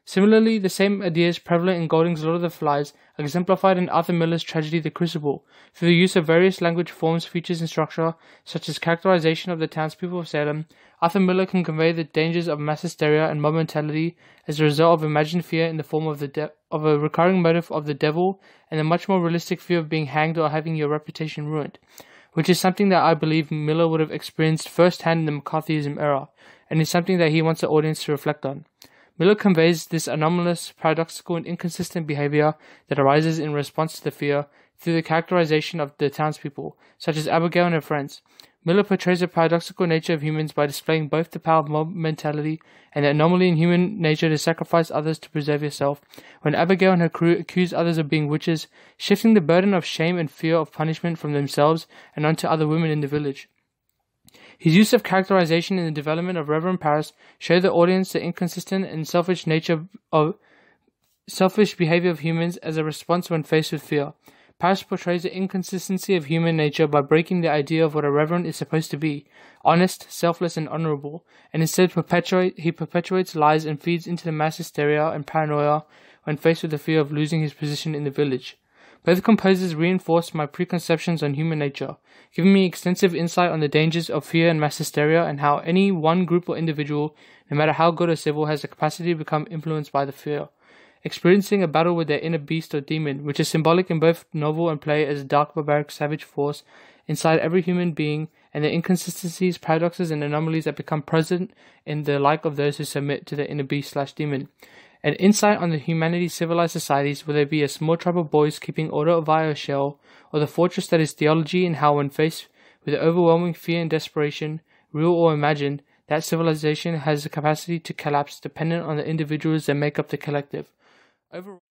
Similarly, the same ideas prevalent in Golding's Lord of the Flies are exemplified in Arthur Miller's tragedy The Crucible, through the use of various language forms, features, and structure, such as characterization of the townspeople of Salem. Arthur Miller can convey the dangers of mass hysteria and mob mentality as a result of imagined fear in the form of a recurring motive of the devil, and a much more realistic fear of being hanged or having your reputation ruined, which is something that I believe Miller would have experienced firsthand in the McCarthyism era, and is something that he wants the audience to reflect on. Miller conveys this anomalous, paradoxical, and inconsistent behavior that arises in response to the fear through the characterization of the townspeople, such as Abigail and her friends. Miller portrays the paradoxical nature of humans by displaying both the power of mob mentality and the anomaly in human nature to sacrifice others to preserve yourself, when Abigail and her crew accuse others of being witches, shifting the burden of shame and fear of punishment from themselves and onto other women in the village. His use of characterization in the development of Reverend Parris showed the audience the inconsistent and selfish behavior of humans as a response when faced with fear. Parris portrays the inconsistency of human nature by breaking the idea of what a reverend is supposed to be, honest, selfless, and honorable, and instead he perpetuates lies and feeds into the mass hysteria and paranoia when faced with the fear of losing his position in the village. Both composers reinforced my preconceptions on human nature, giving me extensive insight on the dangers of fear and mass hysteria, and how any one group or individual, no matter how good or civil, has the capacity to become influenced by the fear, experiencing a battle with their inner beast or demon, which is symbolic in both novel and play as a dark, barbaric, savage force inside every human being, and the inconsistencies, paradoxes, and anomalies that become present in the like of those who submit to the inner beast/demon. An insight on the humanity's civilized societies, whether it be a small tribe of boys keeping order via a shell, or the fortress that is theology, and how when faced with overwhelming fear and desperation, real or imagined, that civilization has the capacity to collapse dependent on the individuals that make up the collective. Overall,